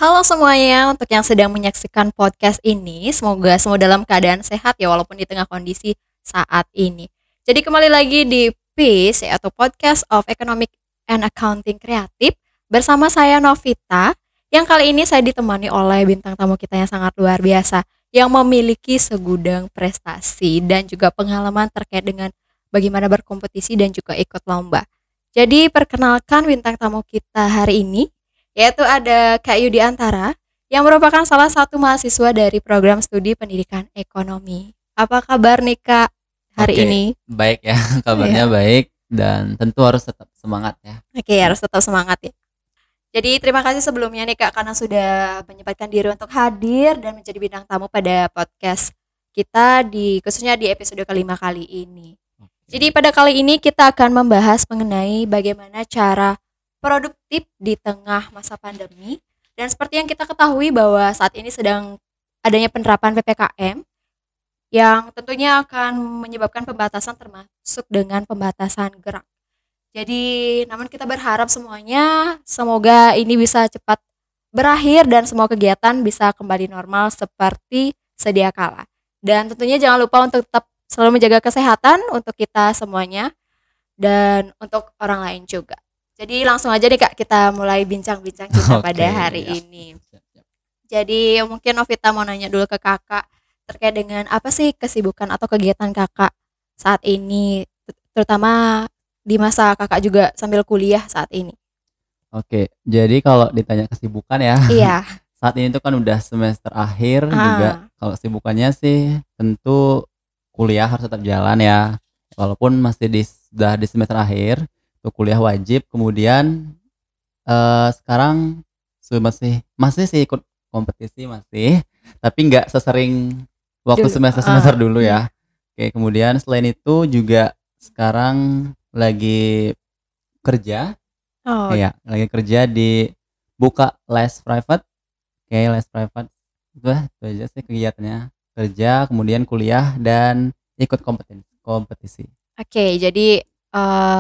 Halo semuanya, untuk yang sedang menyaksikan podcast ini, semoga semua dalam keadaan sehat ya walaupun di tengah kondisi saat ini. Jadi kembali lagi di PIS yaitu Podcast of Economic and Accounting Kreatif bersama saya Novita, yang kali ini saya ditemani oleh bintang tamu kita yang sangat luar biasa yang memiliki segudang prestasi dan juga pengalaman terkait dengan bagaimana berkompetisi dan juga ikut lomba. Jadi perkenalkan bintang tamu kita hari ini, yaitu ada Kak Yudi Antara yang merupakan salah satu mahasiswa dari program studi pendidikan ekonomi. Apa kabar nih Kak hari Oke, ini? baik ya, Iya. kabarnya baik dan tentu harus tetap semangat ya. Oke, harus tetap semangat ya. Jadi terima kasih sebelumnya nih Kak karena sudah menyempatkan diri untuk hadir dan menjadi bintang tamu pada podcast kita khususnya di episode kelima kali ini. Jadi Oke. pada kali ini kita akan membahas mengenai bagaimana cara produktif di tengah masa pandemi. Dan seperti yang kita ketahui bahwa saat ini sedang adanya penerapan PPKM yang tentunya akan menyebabkan pembatasan termasuk dengan pembatasan gerak. Jadi namun kita berharap semuanya semoga ini bisa cepat berakhir dan semua kegiatan bisa kembali normal seperti sedia kala. Dan tentunya jangan lupa untuk tetap selalu menjaga kesehatan untuk kita semuanya dan untuk orang lain juga. Jadi langsung aja nih Kak kita mulai bincang-bincang kita pada Oke, hari ya. ini. Siap, siap. Jadi mungkin Novita mau nanya dulu ke Kakak terkait dengan apa sih kesibukan atau kegiatan Kakak saat ini, terutama di masa Kakak juga sambil kuliah saat ini. Oke, jadi kalau ditanya kesibukan ya, Iya. saat ini tuh kan udah semester akhir juga. Ah, Kalau kesibukannya sih tentu kuliah harus tetap jalan ya. Walaupun sudah di semester akhir, tuh kuliah wajib. Kemudian sekarang masih sih ikut kompetisi masih, tapi nggak sesering waktu dulu. semester-semester dulu ya. Oke, kemudian selain itu juga sekarang lagi kerja, Oh, ya lagi kerja di buka les private, les private. Itu aja sih kegiatannya. Kerja, kemudian kuliah dan ikut kompetisi. oke. Jadi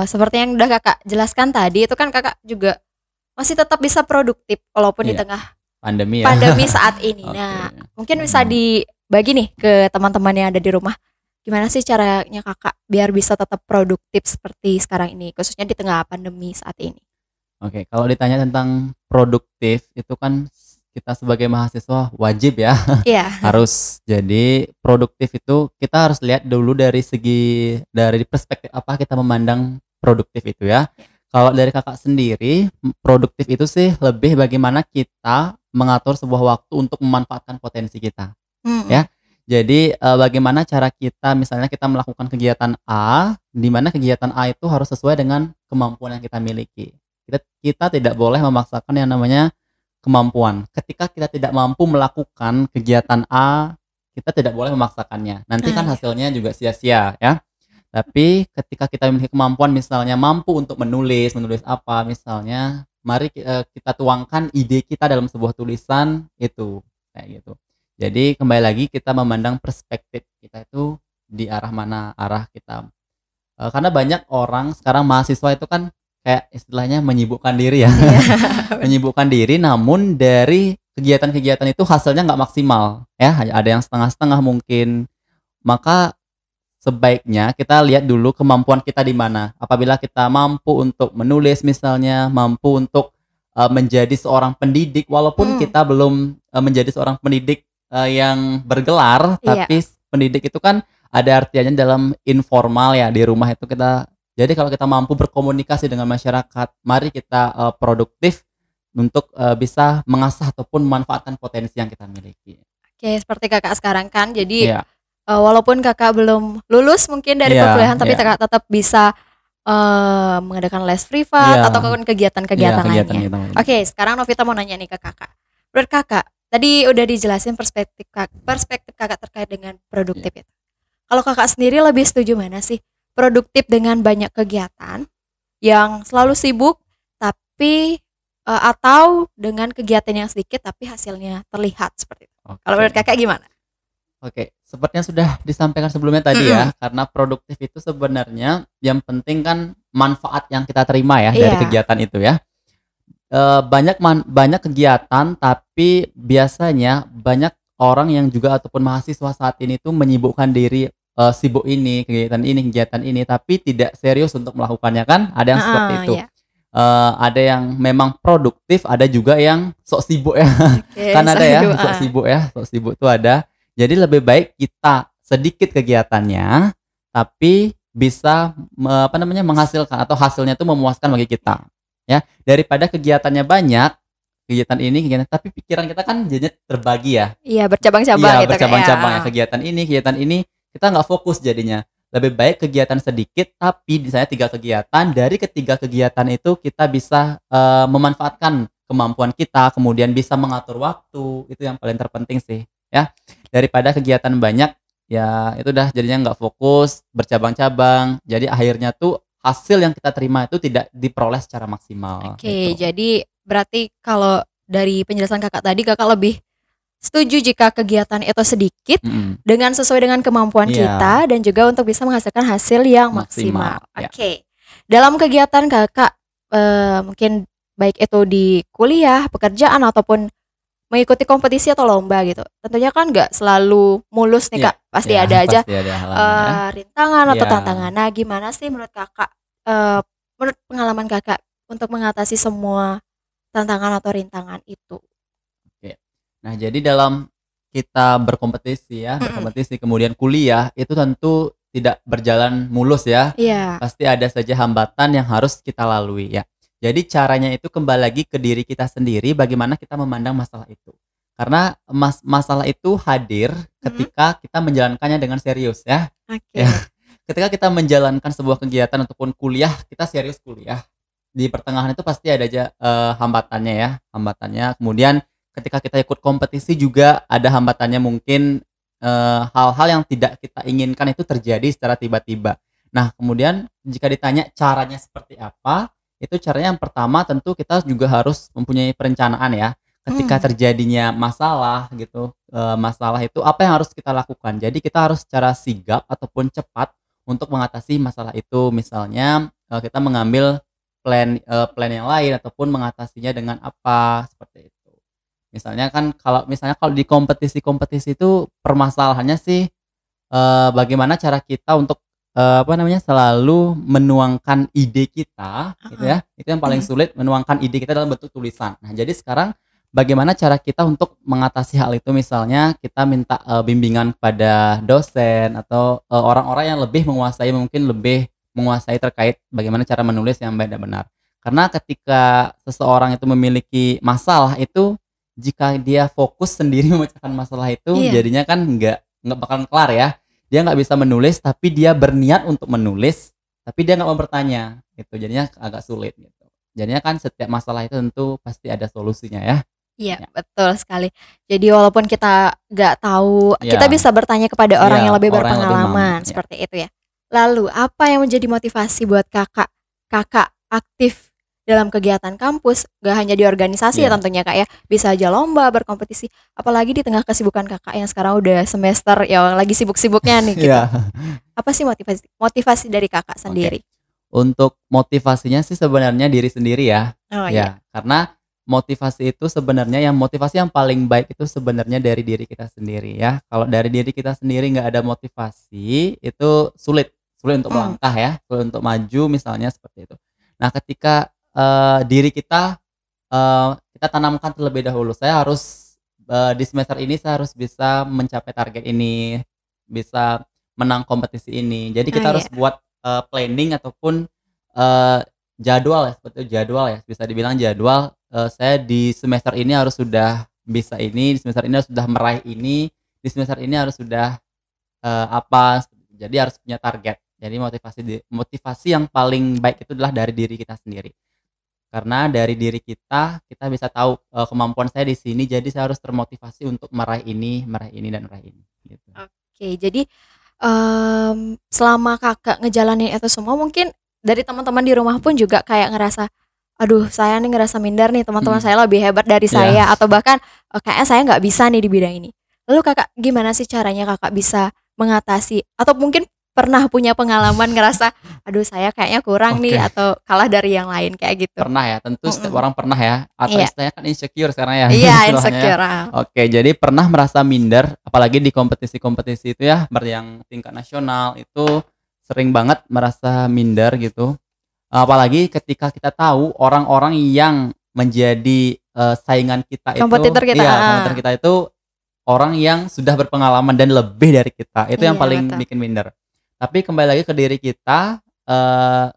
seperti yang udah Kakak jelaskan tadi itu kan Kakak juga masih tetap bisa produktif walaupun di Iya, tengah pandemi ya. pandemi saat ini. Oke. Nah, mungkin bisa Mm. dibagi nih ke teman-teman yang ada di rumah. Gimana sih caranya Kakak biar bisa tetap produktif seperti sekarang ini, khususnya di tengah pandemi saat ini? Oke, kalau ditanya tentang produktif itu kan kita sebagai mahasiswa wajib ya Iya. harus. Jadi produktif itu kita harus lihat dulu dari perspektif apa kita memandang produktif itu ya. Kalau dari kakak sendiri, produktif itu sih lebih bagaimana kita mengatur sebuah waktu untuk memanfaatkan potensi kita Mhm. ya. Jadi bagaimana cara kita misalnya kita melakukan kegiatan A, di mana kegiatan A itu harus sesuai dengan kemampuan yang kita miliki. Kita tidak boleh memaksakan yang namanya kemampuan. Ketika kita tidak mampu melakukan kegiatan A, kita tidak boleh memaksakannya. Nanti Ah, kan iya. hasilnya juga sia-sia ya. Tapi ketika kita memiliki kemampuan misalnya mampu untuk menulis apa misalnya, mari kita tuangkan ide kita dalam sebuah tulisan itu, kayak gitu. Jadi kembali lagi kita memandang perspektif kita itu di arah mana arah kita. Karena banyak orang sekarang mahasiswa itu kan kayak istilahnya menyibukkan diri ya. Iya. Menyibukkan diri namun dari kegiatan-kegiatan itu hasilnya nggak maksimal ya, ada yang setengah-setengah mungkin. Maka sebaiknya kita lihat dulu kemampuan kita di mana. Apabila kita mampu untuk menulis misalnya, mampu untuk menjadi seorang pendidik walaupun Hmm, kita belum menjadi seorang pendidik yang bergelar, iya. tapi pendidik itu kan ada artinya dalam informal ya, di rumah itu kita. Jadi kalau kita mampu berkomunikasi dengan masyarakat, mari kita produktif untuk bisa mengasah ataupun memanfaatkan potensi yang kita miliki. Oke, seperti Kakak sekarang kan. Jadi Iya, walaupun Kakak belum lulus mungkin dari iya, perkuliahan tapi iya, Kakak tetap bisa mengadakan les privat iya, atau iya, kegiatan-kegiatan kegiatan lainnya. kita. Oke, sekarang Novita mau nanya nih ke Kakak. Menurut Kakak, tadi udah dijelasin perspektif Kakak terkait dengan Iya. produktif itu. Kalau Kakak sendiri lebih setuju mana sih? Produktif dengan banyak kegiatan yang selalu sibuk tapi atau dengan kegiatan yang sedikit tapi hasilnya terlihat seperti itu. Kalau menurut Oke. Kakak gimana? Oke, seperti yang sudah disampaikan sebelumnya tadi Mm-mm. ya, karena produktif itu sebenarnya yang penting kan manfaat yang kita terima ya dari Iya. kegiatan itu ya. banyak kegiatan, tapi biasanya banyak orang yang juga ataupun mahasiswa saat ini tuh menyibukkan diri, sibuk kegiatan ini, tapi tidak serius untuk melakukannya kan, ada yang seperti Heeh, itu. ya. Ada yang memang produktif, ada juga yang sok sibuk ya. Oke, Kan ada ya, seru, sok heeh. sibuk ya, sok sibuk tuh ada. Jadi lebih baik kita sedikit kegiatannya, tapi bisa menghasilkan atau hasilnya tuh memuaskan bagi kita, ya. Daripada kegiatannya banyak, kegiatan, tapi pikiran kita kan jadinya terbagi ya. Iya, bercabang-cabang Iya, gitu Kak ya, bercabang-cabang ya, heeh. kegiatan ini, kita nggak fokus jadinya. Lebih baik kegiatan sedikit, tapi misalnya 3 kegiatan, dari ketiga kegiatan itu kita bisa, memanfaatkan kemampuan kita, kemudian bisa mengatur waktu, itu yang paling terpenting sih, ya. Daripada kegiatan banyak, ya itu udah jadinya nggak fokus, bercabang-cabang, jadi akhirnya tuh hasil yang kita terima itu tidak diperoleh secara maksimal, Oke, gitu. jadi berarti kalau dari penjelasan Kakak tadi, Kakak lebih setuju jika kegiatan itu sedikit Mhm, dengan sesuai dengan kemampuan iya, kita dan juga untuk bisa menghasilkan hasil yang maksimal. maksimal, ya. Oke. Dalam kegiatan Kakak, mungkin baik itu di kuliah, pekerjaan ataupun mengikuti kompetisi atau lomba gitu. Tentunya kan nggak selalu mulus nih Iya Kak, pasti iya, ada aja, pasti ada halangan ya. rintangan atau Iya, tantangan. Nah, gimana sih menurut Kakak, menurut pengalaman Kakak untuk mengatasi semua tantangan atau rintangan itu? oke. Nah, jadi dalam kita Mhm, berkompetisi kemudian kuliah, itu tentu tidak berjalan mulus ya. iya. Pasti ada saja hambatan yang harus kita lalui ya. Jadi caranya itu kembali lagi ke diri kita sendiri, bagaimana kita memandang masalah itu. Karena masalah itu hadir Mhm, ketika kita menjalankannya dengan serius ya. Ya, oke. ketika kita menjalankan sebuah kegiatan ataupun kuliah, kita serius kuliah. Di pertengahan itu pasti ada aja, hambatannya ya, hambatannya. Kemudian ketika kita ikut kompetisi juga ada hambatannya mungkin, hal-hal yang tidak kita inginkan itu terjadi secara tiba-tiba. Nah, kemudian jika ditanya caranya seperti apa, itu caranya yang pertama tentu kita juga harus mempunyai perencanaan ya. Ketika Mmm, terjadinya masalah gitu, masalah itu apa yang harus kita lakukan. Jadi kita harus secara sigap ataupun cepat untuk mengatasi masalah itu. Misalnya, kita mengambil plan yang lain ataupun mengatasinya dengan apa, seperti itu. Misalnya kalau di kompetisi-kompetisi itu permasalahannya sih, bagaimana cara kita untuk, selalu menuangkan ide kita gitu heeh, ya, itu yang paling mhm. sulit menuangkan ide kita dalam bentuk tulisan. Nah, jadi sekarang bagaimana cara kita untuk mengatasi hal itu, misalnya kita minta, bimbingan kepada dosen atau, orang-orang yang mungkin lebih menguasai terkait bagaimana cara menulis yang baik dan benar. Karena ketika seseorang itu memiliki masalah itu, jika dia fokus sendiri memecahkan masalah itu, Iya, jadinya kan nggak bakalan kelar ya. Dia nggak bisa menulis, tapi dia berniat untuk menulis, tapi dia nggak mau bertanya, gitu. Jadinya agak sulit gitu. Jadinya kan setiap masalah itu tentu pasti ada solusinya ya. iya, Ya, betul sekali. Jadi walaupun kita nggak tahu, kita iya, bisa bertanya kepada orang iya, yang lebih orang yang lebih berpengalaman, ya. seperti itu ya. Lalu apa yang menjadi motivasi buat Kakak, Kakak aktif dalam kegiatan kampus, nggak hanya di organisasi ya Iya, tentunya Kak ya, bisa aja lomba, berkompetisi, apalagi di tengah kesibukan Kakak yang sekarang udah semester ya lagi sibuk-sibuknya nih gitu. iya. Apa sih motivasi motivasi dari Kakak Oke. sendiri? Untuk motivasinya sih sebenarnya diri sendiri ya. Oh iya. Ya, karena motivasi yang paling baik itu sebenarnya dari diri kita sendiri ya. Kalau dari diri kita sendiri nggak ada motivasi, itu sulit sulit untuk Mhm, melangkah ya, sulit untuk maju misalnya seperti itu. Nah, ketika, diri kita, kita tanamkan terlebih dahulu, di semester ini saya harus bisa mencapai target ini, bisa menang kompetisi ini. Jadi oh kita iya. harus buat, planning ataupun, eee, jadwal ya, seperti itu jadwal ya, bisa dibilang jadwal, saya di semester ini harus sudah bisa ini, di semester ini harus sudah meraih ini, di semester ini harus sudah, apa, jadi harus punya target. Jadi motivasi yang paling baik itu adalah dari diri kita sendiri. Karena dari diri kita, kita bisa tahu, kemampuan saya di sini, jadi saya harus termotivasi untuk meraih ini, dan meraih ini, gitu. Oke, jadi, selama Kakak ngejalanin itu semua mungkin dari teman-teman di rumah pun juga kayak ngerasa, "Aduh saya nih ngerasa minder nih, teman-teman Mhm, saya lebih hebat dari iya. saya," atau bahkan, "Kayaknya saya nggak bisa nih di bidang ini." Lalu Kakak gimana sih caranya Kakak bisa mengatasi atau mungkin pernah punya pengalaman ngerasa, aduh saya kayaknya kurang nih Oke. atau kalah dari yang lain kayak gitu? Pernah ya, tentu setiap Mhm. orang pernah ya, atau Iya. istilahnya kan insecure sekarang ya, Iya, istilahnya ya. insecure, heeh. Oke, jadi pernah merasa minder, apalagi di kompetisi-kompetisi itu ya, seperti yang tingkat nasional itu sering banget merasa minder gitu. Apalagi ketika kita tahu orang-orang yang menjadi, saingan kita itu Kompetitor kita, iya, heeh. kompetitor kita itu orang yang sudah berpengalaman dan lebih dari kita, itu yang Iya, paling betul. bikin minder. Tapi kembali lagi ke diri kita,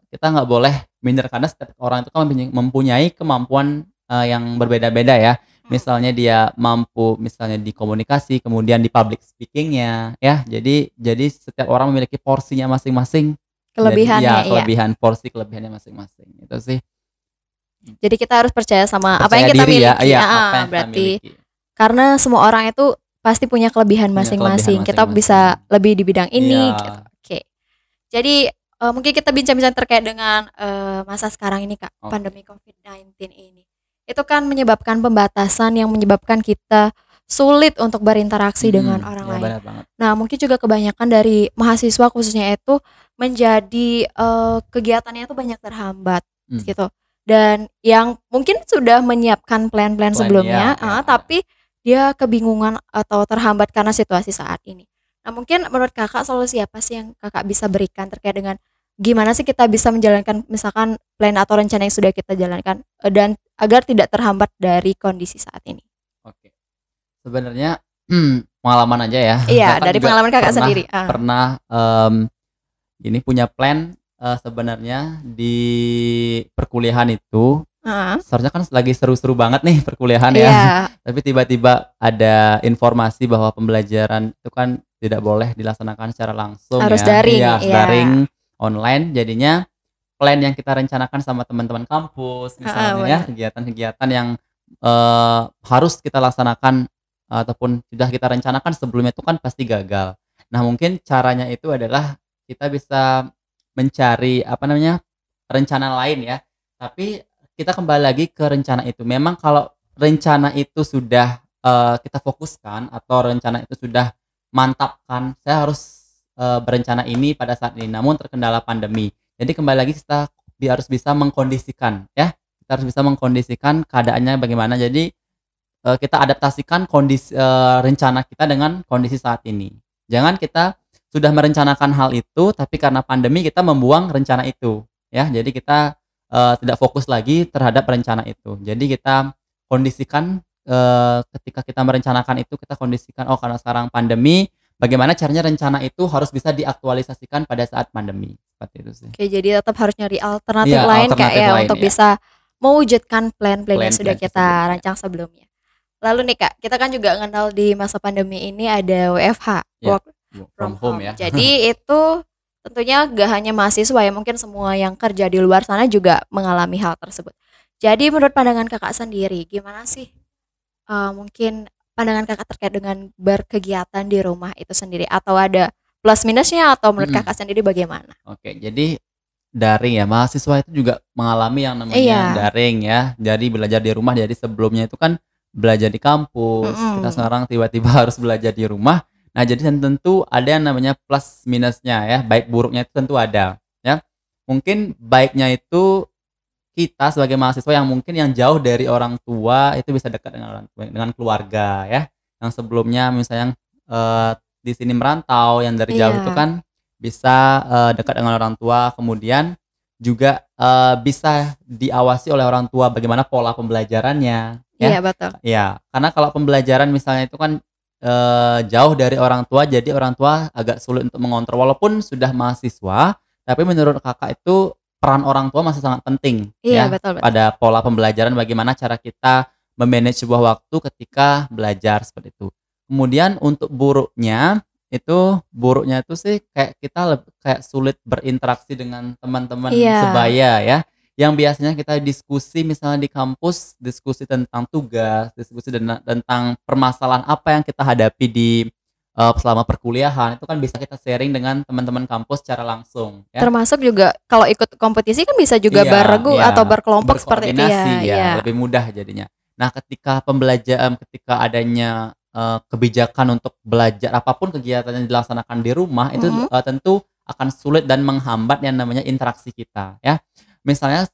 kita nggak boleh minder karena setiap orang itu kan mempunyai kemampuan, yang berbeda-beda ya. Mhm. Misalnya dia mampu misalnya di komunikasi, kemudian di public speaking-nya ya. Jadi setiap orang memiliki porsinya masing-masing. Jadi Kelebihannya, ya iya. kelebihannya masing-masing, itu sih. Jadi kita harus percaya sama apa yang Percaya kita diri ya, miliki, iya, apa heeh, yang kita berarti miliki, karena semua orang itu pasti punya kelebihan punya kelebihan masing-masing. Kita masing-masing. bisa lebih di bidang Iya, ini gitu. Oke. Jadi mungkin kita bincang-bincang terkait dengan masa sekarang ini Kak, oke. pandemi COVID-19 ini. Itu kan menyebabkan pembatasan yang menyebabkan kita sulit untuk berinteraksi dengan orang Iya lain. benar banget. Nah, mungkin juga kebanyakan dari mahasiswa khususnya itu menjadi kegiatannya itu banyak terhambat Mmm, gitu. Dan yang mungkin sudah menyiapkan plan-plan plan sebelumnya, ya, ya. tapi dia kebingungan atau terhambat karena situasi saat ini. Nah, mungkin menurut Kakak solusi apa sih yang Kakak bisa berikan terkait dengan gimana sih kita bisa menjalankan misalkan plan atau rencana yang sudah kita jalankan, dan agar tidak terhambat dari kondisi saat ini? Oke. Sebenarnya, pengalaman aja ya, Iya, Kakak dari juga pengalaman Kakak pernah sendiri, pernah, ini punya plan, sebenarnya di perkuliahan itu, heeh, seharusnya kan lagi seru-seru banget nih perkuliahan ya, iya, tapi tiba-tiba ada informasi bahwa pembelajaran itu kan tidak boleh dilaksanakan secara langsung harus ya, daring, iya harus iya, daring, online, jadinya plan yang kita rencanakan sama teman-teman kampus heeh, misalnya ya, bener. kegiatan-kegiatan yang, harus kita laksanakan ataupun sudah kita rencanakan sebelumnya itu kan pasti gagal. Nah, mungkin caranya itu adalah kita bisa mencari, apa namanya, rencana lain ya, tapi kita kembali lagi ke rencana itu. Memang kalau rencana itu sudah, kita fokuskan atau rencana itu sudah mantapkan, saya harus, berencana ini pada saat ini, namun terkendala pandemi. Jadi kembali lagi dia harus bisa mengkondisikan ya, kita harus bisa mengkondisikan keadaannya bagaimana. Jadi, kita adaptasikan rencana kita dengan kondisi saat ini. Jangan kita sudah merencanakan hal itu, tapi karena pandemi kita membuang rencana itu, ya. Jadi kita, tidak fokus lagi terhadap rencana itu. Jadi kita kondisikan, ketika kita merencanakan itu kita kondisikan, oh karena sekarang pandemi, bagaimana caranya rencana itu harus bisa diaktualisasikan pada saat pandemi, seperti itu sih. Oke, jadi tetap harus nyari alternatif Iya, lain Kak alternatif ya lain untuk ya, bisa mewujudkan plan-plan yang sudah plan-plan tersebut kita ya. rancang sebelumnya. Lalu nih Kak, kita kan juga kenal di masa pandemi ini ada WFH, Ya, work work from from home home. ya. Jadi itu tentunya gak hanya mahasiswa ya, mungkin semua yang kerja di luar sana juga mengalami hal tersebut. Jadi menurut pandangan Kakak sendiri, gimana sih mungkin pandangan Kakak terkait dengan berkegiatan di rumah itu sendiri? Atau ada plus minusnya atau menurut Mhm, Kakak sendiri bagaimana? oke. Jadi daring ya, mahasiswa itu juga mengalami yang namanya Iya, daring ya. Jadi belajar di rumah, jadi sebelumnya itu kan belajar di kampus, kita mhm, sekarang tiba-tiba harus belajar di rumah. Nah, jadi tentu ada yang namanya plus minusnya ya, baik buruknya itu tentu ada, ya. Mungkin baiknya itu kita sebagai mahasiswa yang mungkin yang jauh dari orang tua itu bisa dekat dengan orang tua, dengan keluarga ya. Yang sebelumnya misalnya, di sini merantau, yang dari jauh itu iya, kan bisa, dekat dengan orang tua, kemudian juga, bisa diawasi oleh orang tua bagaimana pola pembelajarannya, ya. iya betul. Iya, karena kalau pembelajaran misalnya itu kan, jauh dari orang tua, jadi orang tua agak sulit untuk mengontrol walaupun sudah mahasiswa, tapi menurut Kakak itu peran orang tua masih sangat penting Iya, ya, betul betul. pada pola pembelajaran bagaimana cara kita sebuah waktu ketika belajar seperti itu. Kemudian untuk buruknya itu sih kayak kita kayak sulit berinteraksi dengan teman-teman Iya, sebaya ya, yang biasanya kita diskusi misalnya di kampus, diskusi tentang tugas, diskusi tentang permasalahan apa yang kita hadapi selama perkuliahan, itu kan bisa kita sharing dengan teman-teman kampus secara langsung ya. termasuk juga kalau ikut kompetisi kan bisa juga Iya, berregu iya, atau berkelompok seperti itu ya, berkoordinasi ya, iya. lebih mudah jadinya. Nah, ketika adanya, kebijakan untuk belajar apapun kegiatan yang dilaksanakan di rumah itu, Mhm. tentu akan sulit dan menghambat yang namanya interaksi kita ya. Misalnya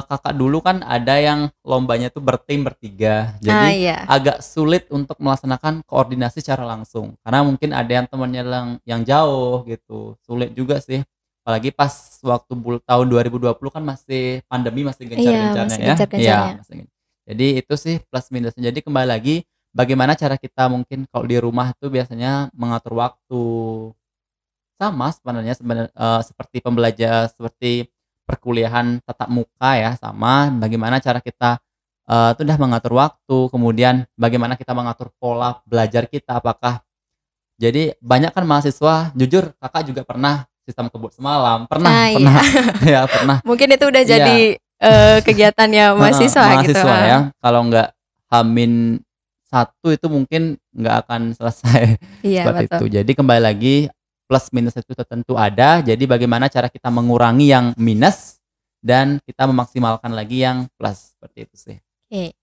kakak dulu kan ada yang lombanya tuh bertim bertiga, jadi Iya. agak sulit untuk melaksanakan koordinasi secara langsung karena mungkin ada yang temannya yang jauh gitu, sulit juga sih. Apalagi pas waktu tahun 2020 kan masih pandemi masih Iya, gencar-gencarnya masih ya. Iya, gencar-gencarnya. jadi itu sih plus minusnya. Jadi kembali lagi bagaimana cara kita mungkin kalau di rumah tuh biasanya mengatur waktu. Sama sebenarnya seperti seperti perkuliahan tatap muka ya, sama bagaimana cara kita, itu udah mengatur waktu, kemudian bagaimana kita mengatur pola belajar kita, apakah jadi banyak kan mahasiswa jujur Kakak juga pernah sistem kebut semalam, pernah Iya. pernah ya pernah, Mungkin itu udah iya, jadi, kegiatannya heeh, mahasiswa gitu, mahasiswa ya, heeh. kalau nggak H-1 itu mungkin nggak akan selesai, Iya, seperti betul. itu. Jadi kembali lagi plus minus itu tentu ada, jadi bagaimana cara kita mengurangi yang minus dan kita memaksimalkan lagi yang plus, seperti itu sih. Oke.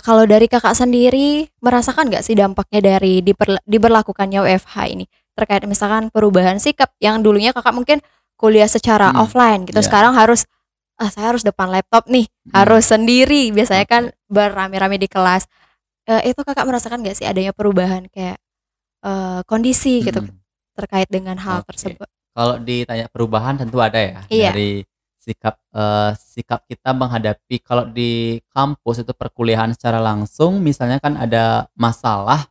Kalau dari Kakak sendiri, merasakan nggak sih dampaknya dari diberlakukannya WFH ini? Terkait misalkan perubahan sikap yang dulunya Kakak mungkin kuliah secara Mhm, offline gitu, iya, sekarang harus, "Ah, saya harus depan laptop nih, mhm, harus sendiri." Biasanya kan oke, beramai-ramai di kelas. Itu Kakak merasakan nggak sih adanya perubahan kayak, kondisi gitu mhm, terkait dengan hal oke. tersebut? Kalau ditanya perubahan tentu ada ya, Iya. dari sikap kita menghadapi kalau di kampus itu perkuliahan secara langsung misalnya kan ada masalah,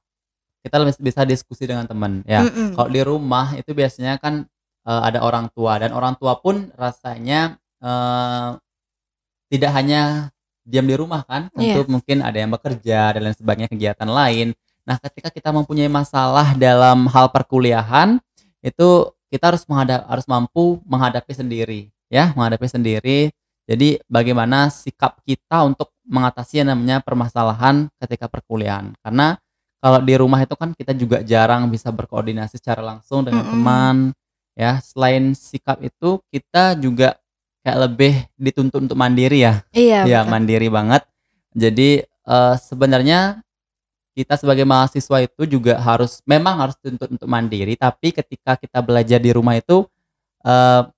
kita lebih bisa diskusi dengan teman, ya. Mhm. Kalau di rumah itu biasanya kan, ada orang tua dan orang tua pun rasanya, tidak hanya diam di rumah kan, tentu Iya. mungkin ada yang bekerja dan lain sebagainya, kegiatan lain. Nah, ketika kita mempunyai masalah dalam hal perkuliahan, itu kita harus mampu menghadapi sendiri, ya, menghadapi sendiri. Jadi bagaimana sikap kita untuk mengatasi yang namanya permasalahan ketika perkuliahan. Karena kalau di rumah itu kan kita juga jarang bisa berkoordinasi secara langsung dengan Mhm. teman, ya. Selain sikap itu, kita juga kayak lebih dituntut untuk mandiri ya. Iya, Iya, betul. mandiri banget. Jadi, sebenarnya kita sebagai mahasiswa itu juga memang harus dituntut untuk mandiri, tapi ketika kita belajar di rumah itu,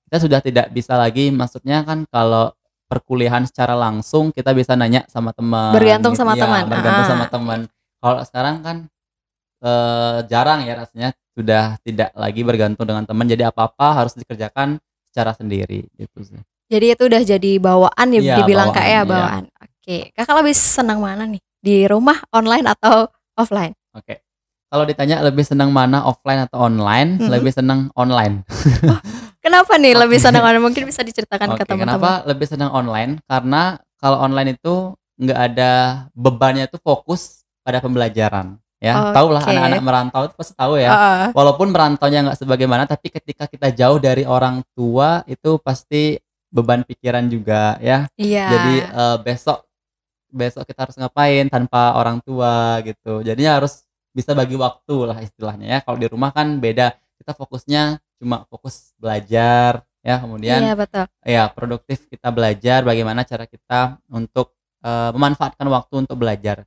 kita sudah tidak bisa lagi maksudnya kan kalau perkuliahan secara langsung kita bisa nanya sama teman Bergantung gitu sama iya, teman, bergantung sama heeh. teman. Kalau sekarang kan, jarang ya rasanya sudah tidak lagi bergantung dengan teman, jadi apa-apa harus dikerjakan secara sendiri, gitu sih. Jadi itu udah jadi bawaan ya Iya, dibilang Kak bawaan, ya, iya. bawaan. Oke. Kakak lebih senang mana nih? Di rumah, online, atau offline? Oke. Kalau ditanya lebih senang mana offline atau online, Mhm. lebih senang online. Oh, kenapa nih lebih Oke. senang online? Mungkin bisa diceritakan ke Oke, teman-teman. kenapa lebih senang online? Karena kalau online itu nggak ada bebannya itu fokus pada pembelajaran, ya. Tahulah anak-anak Oke. merantau itu pasti tahu ya. Heeh. Walaupun merantaunya nggak sebagaimana, tapi ketika kita jauh dari orang tua itu pasti beban pikiran juga ya. Iya. Jadi, besok besok kita harus ngapain tanpa orang tua gitu. Jadinya harus bisa bagi waktu lah istilahnya ya. Kalau di rumah kan beda, kita fokusnya cuma fokus belajar ya, kemudian Iya, betul. ya produktif kita belajar bagaimana cara kita untuk, memanfaatkan waktu untuk belajar.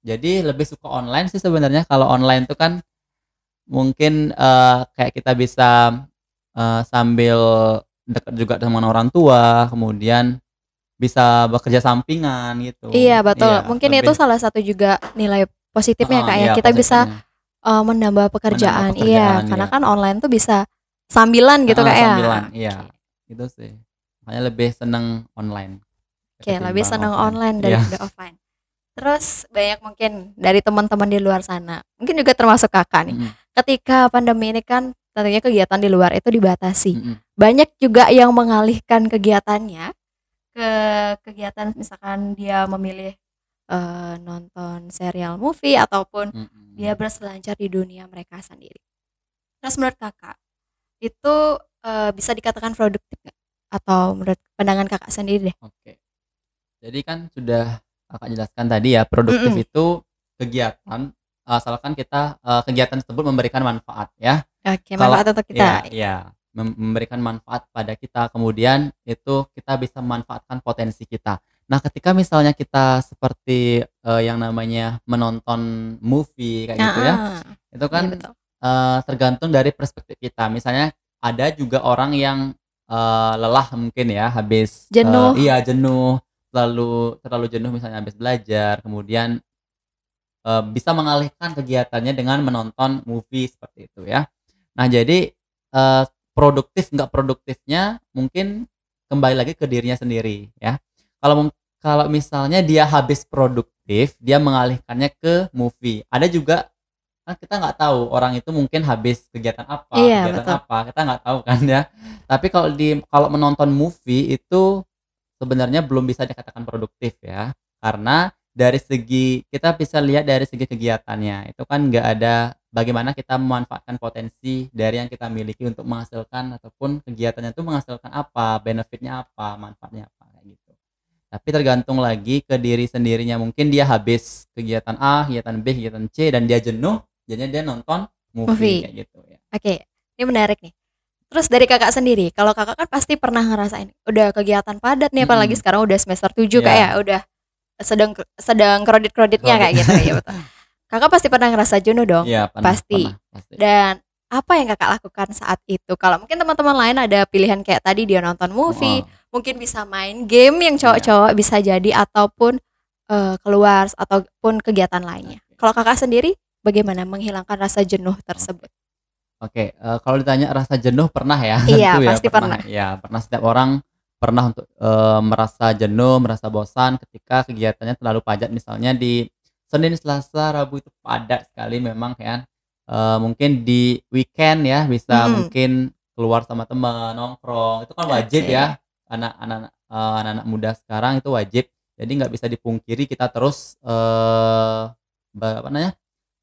Jadi lebih suka online sih sebenarnya. Kalau online tuh kan mungkin, kayak kita bisa, sambil dekat juga dengan orang tua, kemudian bisa bekerja sampingan gitu. Iya, betul. Iya, Mungkin itu lebih salah satu juga nilai positifnya heeh, Kak ya. iya Kita bisa, positifnya, menambah menambah pekerjaan. Iya, pekerjaan, karena iya. kan online tuh bisa sambilan gitu Heeh, Kak ya. sambilan, Oke. iya, itu sih. Makanya lebih seneng online Oke, lebih ketimbang senang offline. online Iya, daripada offline. Terus banyak mungkin dari teman-teman di luar sana, mungkin juga termasuk Kakak nih, mhm, ketika pandemi ini kan tentunya kegiatan di luar itu dibatasi. mhm, Banyak juga yang mengalihkan kegiatannya ke kegiatan misalkan dia memilih, nonton serial movie ataupun dia mhm. berselancar di dunia mereka sendiri. Terus menurut Kakak, itu, bisa dikatakan produktif nggak? Atau menurut pandangan Kakak sendiri deh? Oke. Jadi kan sudah Kakak jelaskan tadi ya, produktif Mhm. itu kegiatan asalkan kita, kegiatan tersebut memberikan manfaat ya. Oke, Kalau manfaat untuk kita. iya iya, memberikan manfaat pada kita, kemudian itu kita bisa memanfaatkan potensi kita. Nah, ketika misalnya kita seperti, yang namanya menonton movie kayak gitu ya, Heeh. itu Iya, kan, betul. tergantung dari perspektif kita. Misalnya ada juga orang yang lelah mungkin ya, habis Jenuh. iya jenuh, terlalu jenuh misalnya habis belajar, kemudian bisa mengalihkan kegiatannya dengan menonton movie seperti itu ya. Nah jadi, produktif nggak produktifnya mungkin kembali lagi ke dirinya sendiri ya. Kalau misalnya dia habis produktif, dia mengalihkannya ke movie. Ada juga kan kita nggak tahu orang itu mungkin habis Iya, kegiatan betul. apa, kita nggak tahu kan ya. Tapi kalau menonton movie itu sebenarnya belum bisa dikatakan produktif ya. Karena dari segi kita bisa lihat dari segi kegiatannya, itu kan nggak ada bagaimana kita memanfaatkan potensi dari yang kita miliki untuk menghasilkan ataupun kegiatannya itu menghasilkan apa, benefitnya apa, manfaatnya apa, kayak gitu. Tapi tergantung lagi ke diri sendirinya, mungkin dia habis kegiatan A, kegiatan B, kegiatan C, dan dia jenuh, jadinya dia nonton movie Movie. kayak gitu ya. Oke, ini menarik nih. Terus dari Kakak sendiri, kalau Kakak kan pasti pernah ngerasain udah kegiatan padat nih apalagi Mhm, sekarang udah semester 7 Kak ya, iya, udah sedang sedang kredit-kreditnya kredit. kayak gitu, iya betul. Kakak pasti pernah ngerasa jenuh dong? Iya, pernah pernah, Pasti. pasti. Dan apa yang Kakak lakukan saat itu? Kalau mungkin teman-teman lain ada pilihan kayak tadi dia nonton movie, Heeh, mungkin bisa main game yang iya, cowok-cowok bisa jadi ataupun keluar ataupun kegiatan lainnya. oke Kalau Kakak sendiri bagaimana menghilangkan rasa jenuh oke. tersebut? Oke, kalau ditanya rasa jenuh pernah ya, Iya, tentu ya pasti pernah pernah. ya, pernah setiap orang pernah untuk, merasa jenuh, merasa bosan ketika kegiatannya terlalu padat misalnya di Senin, Selasa, Rabu itu padat sekali memang kan, mungkin di weekend ya bisa Mhm, mungkin keluar sama teman, nongkrong, itu kan wajib oke. ya, anak-anak muda sekarang itu wajib. Jadi nggak bisa dipungkiri kita terus, apa namanya,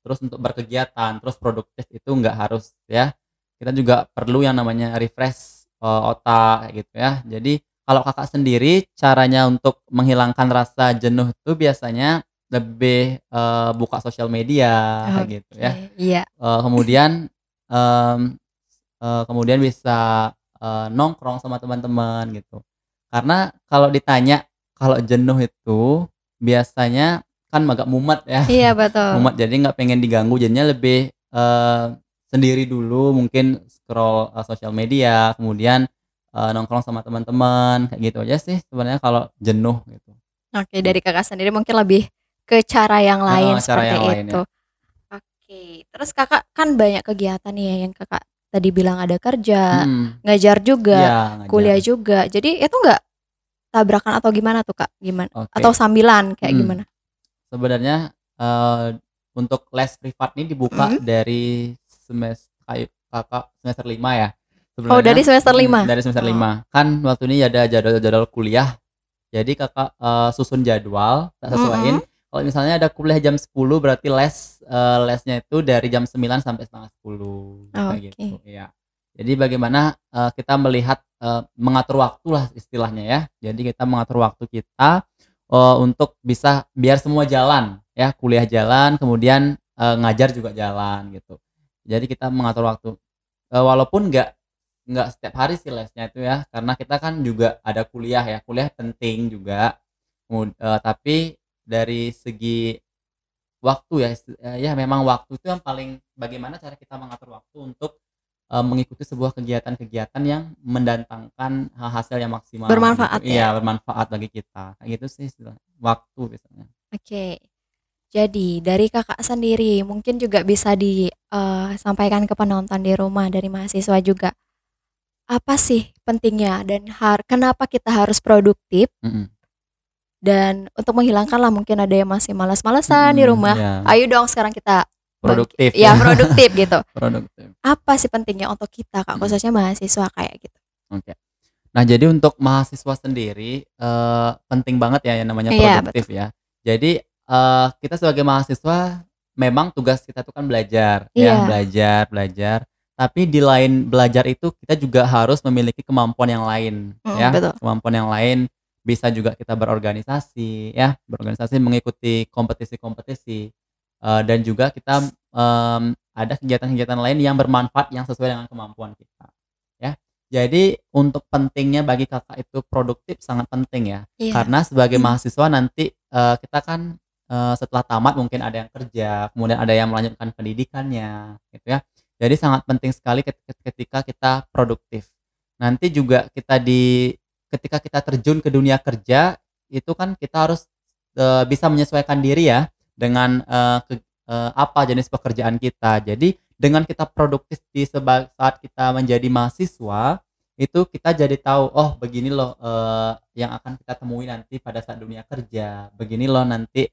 terus untuk berkegiatan, terus produktif itu nggak harus ya. Kita juga perlu yang namanya refresh, otak kayak gitu ya. Jadi kalau Kakak sendiri caranya untuk menghilangkan rasa jenuh itu biasanya lebih, buka sosial media kayak gitu Oke, ya, iya. kemudian, mmm, kemudian bisa, nongkrong sama teman-teman gitu. Karena kalau ditanya kalau jenuh itu biasanya kan agak mumet ya. Iya betul. Mumet, jadi nggak pengen diganggu, jadinya lebih, sendiri dulu mungkin scroll, sosial media, kemudian, nongkrong sama teman-teman, kayak gitu aja sih sebenarnya kalau jenuh gitu. Oke, Mmm, dari Kakak sendiri mungkin lebih ke cara yang heeh, lain cara yang seperti lain ya. itu. Oke, terus Kakak kan banyak kegiatan nih ya yang Kakak tadi bilang ada kerja, Mhm, ngajar iya juga, ngajar, kuliah juga. Jadi itu nggak tabrakan atau gimana tuh, Kak? Gimana? oke, Atau sambilan kayak mhm. gimana? Sebenarnya, untuk les privat ini dibuka Mhm. dari kayak Kakak semester 5 ya? Oh, dari Sebenarnya semester 5. dari semester Oh, 5. Kan waktu ini ada jadwal-jadwal kuliah, jadi Kakak, susun jadwal, tak sesuaiin, mhm. kalau misalnya ada kuliah jam 10 berarti lesnya itu dari jam 9 sampai setengah 10 kayak gitu, Oke. iya. Jadi bagaimana, kita melihat, mengatur waktulah istilahnya ya. Jadi kita mengatur waktu kita, untuk bisa biar semua jalan ya, kuliah jalan, kemudian, ngajar juga jalan gitu. Jadi kita mengatur waktu, walaupun nggak setiap hari sih lesnya itu ya, karena kita kan juga ada kuliah ya, kuliah penting juga, tapi dari segi waktu ya, ya memang waktu itu yang paling bagaimana cara kita mengatur waktu untuk, mengikuti sebuah kegiatan-kegiatan yang mendatangkan hasil yang maksimal gitu. Bermanfaat ya. Iya, bermanfaat bagi kita, kayak gitu sih waktu biasanya. Oke. Jadi dari Kakak sendiri mungkin juga bisa disampaikan ke penonton di rumah dari mahasiswa juga. Apa sih pentingnya dan kenapa kita harus produktif Mhm, dan untuk menghilangkan lah mungkin ada yang masih malas-malesan di mhm, rumah, iya, ayo dong sekarang kita produktif ya, ya produktif gitu. produktif, Apa sih pentingnya untuk kita Kak, mhm, khususnya mahasiswa kayak gitu? oke. Nah, jadi untuk mahasiswa sendiri, penting banget ya yang namanya Iya betul. produktif ya. Jadi, kita sebagai mahasiswa memang tugas kita itu kan belajar ya, Iya, belajar belajar, tapi di lain belajar itu kita juga harus memiliki kemampuan yang lain mhm, ya, betul. kemampuan yang lain bisa juga kita berorganisasi ya, berorganisasi mengikuti kompetisi-kompetisi, dan juga kita, ada kegiatan-kegiatan lain yang bermanfaat yang sesuai dengan kemampuan kita, ya. Jadi untuk pentingnya bagi Kakak itu produktif sangat penting ya, Iya. karena sebagai mahasiswa nanti, kita kan, setelah tamat mungkin ada yang kerja, kemudian ada yang melanjutkan pendidikannya gitu ya. Jadi sangat penting sekali ketika kita produktif. Nanti juga ketika kita terjun ke dunia kerja, itu kan kita harus, bisa menyesuaikan diri ya dengan, apa jenis pekerjaan kita. Jadi dengan kita produktif saat kita menjadi mahasiswa, itu kita jadi tahu, oh begini loh, yang akan kita temui nanti pada saat dunia kerja. Begini loh nanti,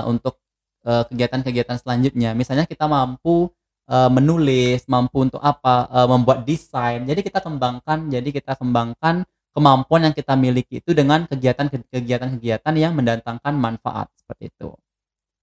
untuk, kegiatan-kegiatan selanjutnya. Misalnya kita mampu, menulis, mampu untuk apa, membuat desain. Jadi kita kembangkan kemampuan yang kita miliki itu dengan kegiatan-kegiatan yang mendatangkan manfaat, seperti itu,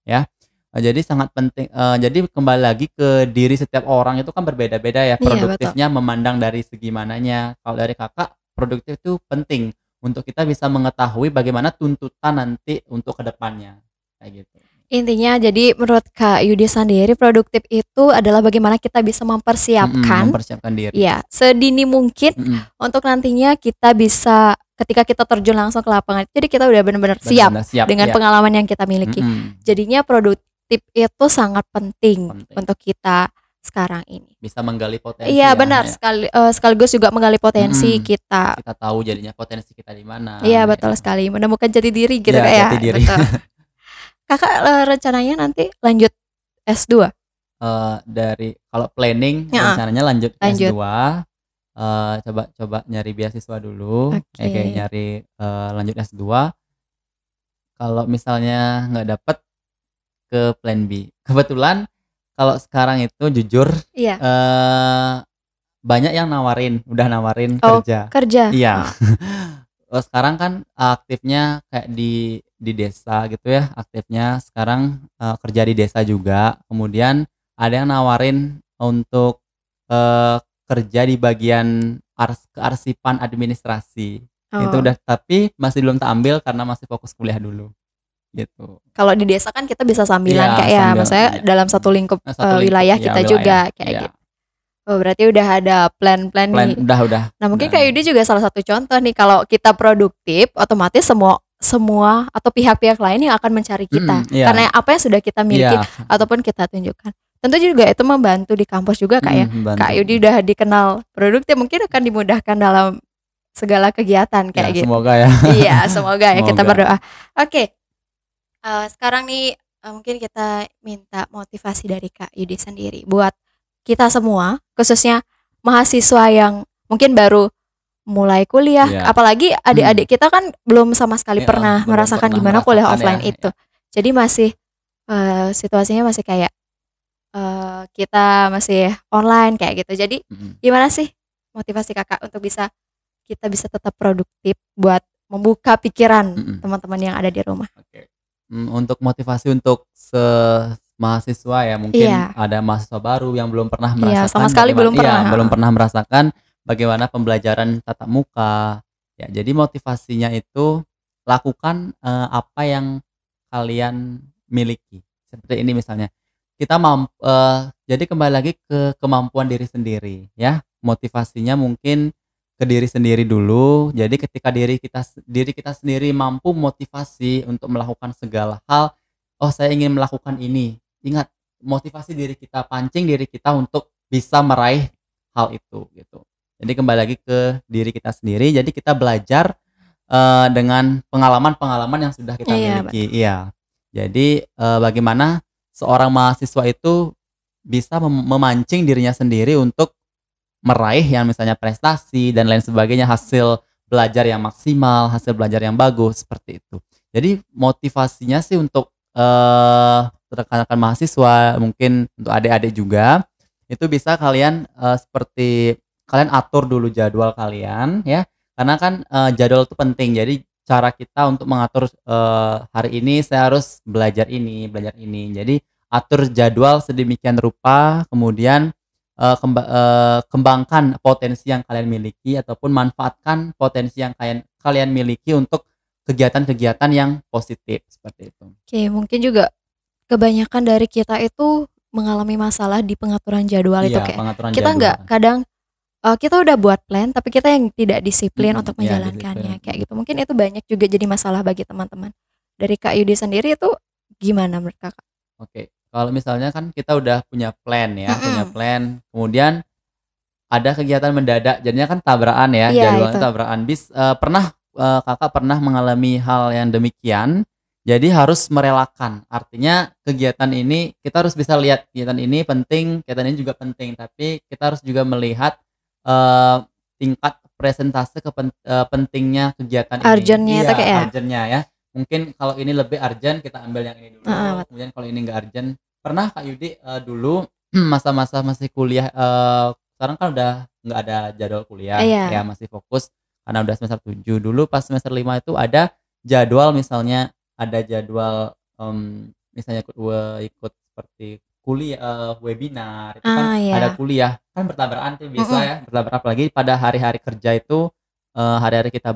ya. Jadi sangat penting, jadi kembali lagi ke diri setiap orang itu kan berbeda-beda ya, Iya, betul. produktifnya memandang dari segi mananya. Kalau dari Kakak, produktif itu penting untuk kita bisa mengetahui bagaimana tuntutan nanti untuk kedepannya, kayak gitu. Intinya jadi menurut Kak Yudi sendiri produktif itu adalah bagaimana kita bisa mempersiapkan Mempersiapkan diri. ya sedini mungkin Mhm, untuk nantinya kita bisa ketika kita terjun langsung ke lapangan. Jadi kita udah benar-benar siap benar-benar siap, dengan iya, pengalaman yang kita miliki. mhm, Jadinya produktif itu sangat penting penting. untuk kita sekarang ini. Bisa menggali potensi Iya ya, benar ya, sekali, sekaligus juga menggali potensi mhm, kita. kita tahu jadinya potensi kita di mana, Iya betul ya. sekali, menemukan jati diri gitu Iya, Kak ya, jati diri. betul. Kakak, rencananya nanti lanjut S2? Dari kalau planning Heeh, rencananya lanjut ke lanjut. S2, coba nyari beasiswa dulu, kayak Oke. nyari, lanjut S2. Kalau misalnya nggak dapet, ke plan B. Kebetulan kalau sekarang itu jujur, Iya. eee, banyak yang udah nawarin Oh, kerja. kerja? Iya. Heeh. Sekarang kan aktifnya kayak di desa gitu ya, aktifnya sekarang, kerja di desa juga. Kemudian ada yang nawarin untuk, kerja di bagian kearsipan administrasi. Itu Oh, udah, tapi masih belum tak ambil karena masih fokus kuliah dulu, gitu. kalau di desa kan kita bisa sambilan Iya, Kak ya, sambil maksudnya iya, dalam satu lingkup, satu lingkup, wilayah iya kita wilayah, juga kayak iya. gitu. Oh, berarti udah ada plan-plan Plan nih. udah Nah, mungkin udah Kak Yudi juga salah satu contoh nih kalau kita produktif, otomatis semua semua atau pihak-pihak lain yang akan mencari kita. iya Karena apa yang sudah kita miliki iya, ataupun kita tunjukkan. Tentu juga itu membantu di kampus juga Kak ya. Kak bantu. Yudi udah dikenal produktif, mungkin akan dimudahkan dalam segala kegiatan Ya kayak gitu. semoga ya. Iya, semoga ya kita Semoga. berdoa. Oke, sekarang nih mungkin kita minta motivasi dari Kak Yudi sendiri buat kita semua, khususnya mahasiswa yang mungkin baru mulai kuliah, Iya, apalagi adik-adik kita kan belum sama sekali heeh, pernah belum merasakan pernah gimana kuliah merasakan ya, offline itu. ya. Jadi masih situasinya masih kayak kita masih online kayak gitu. Jadi Mhm, gimana sih motivasi Kakak untuk kita bisa tetap produktif buat membuka pikiran mhm, teman-teman yang ada di rumah? oke. Untuk motivasi untuk mahasiswa ya, mungkin Iya, ada mahasiswa baru yang belum pernah iya sama merasakan sekali belum pernah, belum heeh. pernah merasakan bagaimana pembelajaran tatap muka. Ya, jadi motivasinya itu lakukan, apa yang kalian miliki. Seperti ini misalnya, jadi kembali lagi ke kemampuan diri sendiri ya, motivasinya mungkin ke diri sendiri dulu. Jadi ketika diri kita sendiri mampu motivasi untuk melakukan segala hal, "Oh, saya ingin melakukan ini." Ingat, motivasi diri kita, pancing diri kita untuk bisa meraih hal itu, gitu. Jadi kembali lagi ke diri kita sendiri, jadi kita belajar, dengan pengalaman-pengalaman yang sudah kita Iya, miliki, betul. iya. Jadi, bagaimana seorang mahasiswa itu bisa memancing dirinya sendiri untuk meraih yang misalnya prestasi dan lain sebagainya, hasil belajar yang maksimal, hasil belajar yang bagus, seperti itu. Jadi motivasinya sih untuk, rekan-rekan mahasiswa, mungkin untuk adik-adik juga, itu bisa kalian, seperti kalian atur dulu jadwal kalian ya, karena kan, jadwal itu penting. Jadi cara kita untuk mengatur, hari ini saya harus belajar ini, belajar ini. Jadi atur jadwal sedemikian rupa, kemudian kembangkan potensi yang kalian miliki ataupun manfaatkan potensi yang kalian miliki untuk kegiatan-kegiatan yang positif, seperti itu. Oke, mungkin juga kebanyakan dari kita itu mengalami masalah di pengaturan jadwal itu Iya, kayak pengaturan kita nggak jadwal. kadang kita udah buat plan tapi kita yang tidak disiplin untuk Iya disiplin, menjalankannya kayak gitu. Mungkin itu banyak juga jadi masalah bagi teman-teman. Dari Kak Yudi sendiri itu gimana menurut Kakak? oke. Kalau misalnya kan kita udah punya plan ya, punya Mm-mm. plan, kemudian ada kegiatan mendadak, jadinya kan tabrakan ya, Iya jadwalnya itu. tabrakan. Pernah Kakak pernah mengalami hal yang demikian, jadi harus merelakan. Artinya kegiatan ini kita harus bisa lihat kegiatan ini penting, kegiatan ini juga penting, tapi kita harus juga melihat eee, tingkat presentase pentingnya kegiatan ini. Urgent-nya itu kayak Iya, ya. urgent-nya ya. Mungkin kalau ini lebih urgent kita ambil yang ini Heeh, dulu, kemudian kalau ini enggak urgent pernah Kak Yudi, dulu masa-masa masih kuliah, sekarang kan udah nggak ada jadwal kuliah, ya iya. masih fokus karena udah semester 7. Dulu pas semester 5 itu ada jadwal, misalnya ada jadwal, misalnya ikut seperti kuliah, webinar, itu kan Ah, ada iya. kuliah, kan bertabrakan tuh biasa Mm-mm. ya, bertabrakan apalagi pada hari-hari kerja itu, hari-hari kita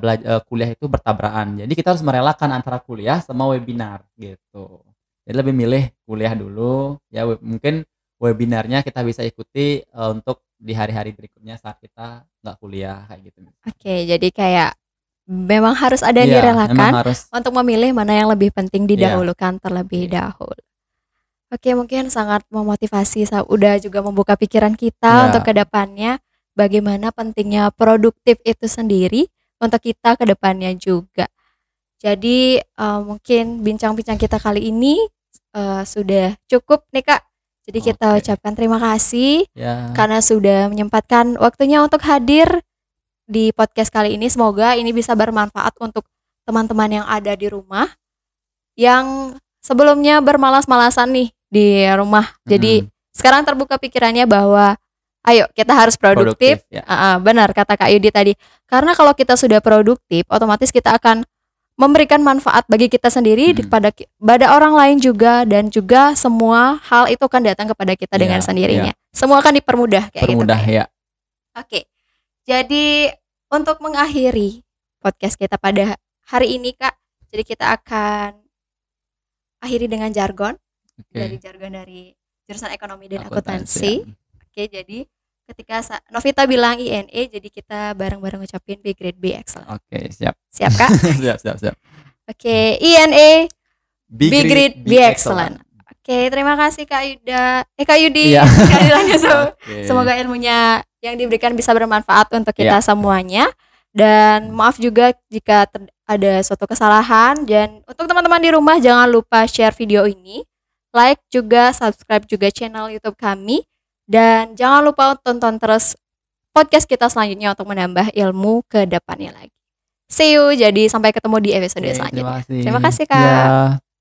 kuliah itu bertabrakan. Jadi kita harus merelakan antara kuliah sama webinar gitu. Jadi lebih milih kuliah dulu, ya mungkin webinarnya kita bisa ikuti, untuk di hari-hari berikutnya saat kita nggak kuliah kayak gitu. Oke, jadi kayak memang harus ada yang Iya, memang direlakan harus. untuk memilih mana yang lebih penting Iya, didahulukan terlebih oke. dahulu. Oke, mungkin sangat memotivasi, udah juga membuka pikiran kita untuk Iya, ke depannya bagaimana pentingnya produktif itu sendiri untuk kita ke depannya juga. Jadi mungkin bincang-bincang kita kali ini sudah cukup nih Kak. Jadi kita oke. ucapkan terima kasih Ya, karena sudah menyempatkan waktunya untuk hadir di podcast kali ini. Semoga ini bisa bermanfaat untuk teman-teman yang ada di rumah yang sebelumnya bermalas-malasan nih di rumah. Jadi mhm, sekarang terbuka pikirannya bahwa ayo kita harus produktif. produktif ya, Benar kata Kak Yudi tadi. Karena kalau kita sudah produktif, otomatis kita akan memberikan manfaat bagi kita sendiri mhm, pada orang lain juga, dan juga semua hal itu akan datang kepada kita dengan iya iya, sendirinya. Semua akan dipermudah kayak gitu permudah Kak ya. ya. Oke. Jadi untuk mengakhiri podcast kita pada hari ini Kak, jadi kita akan akhiri dengan jargon Oke, dari jurusan ekonomi dan akuntansi ya, akuntansi. Oke, jadi ketika Novita bilang INE, jadi kita bareng-bareng ngucapin B grade B excellent. oke siap. Siap Kak? Siap siap siap. Oke, INE Be B great, grade be B excellent. excellent. Oke, terima kasih Kak Yuda. Kak Yudi. Iya, Sekali lagi oke. semoga ilmunya yang diberikan bisa bermanfaat untuk Iya, kita semuanya. Dan maaf juga jika ada suatu kesalahan. Dan untuk teman-teman di rumah jangan lupa share video ini, like juga, subscribe juga channel YouTube kami, dan jangan lupa tonton terus podcast kita selanjutnya untuk menambah ilmu ke depannya lagi. See you. Jadi sampai ketemu di episode oke terima selanjutnya. kasih. Terima kasih Iya. Kak.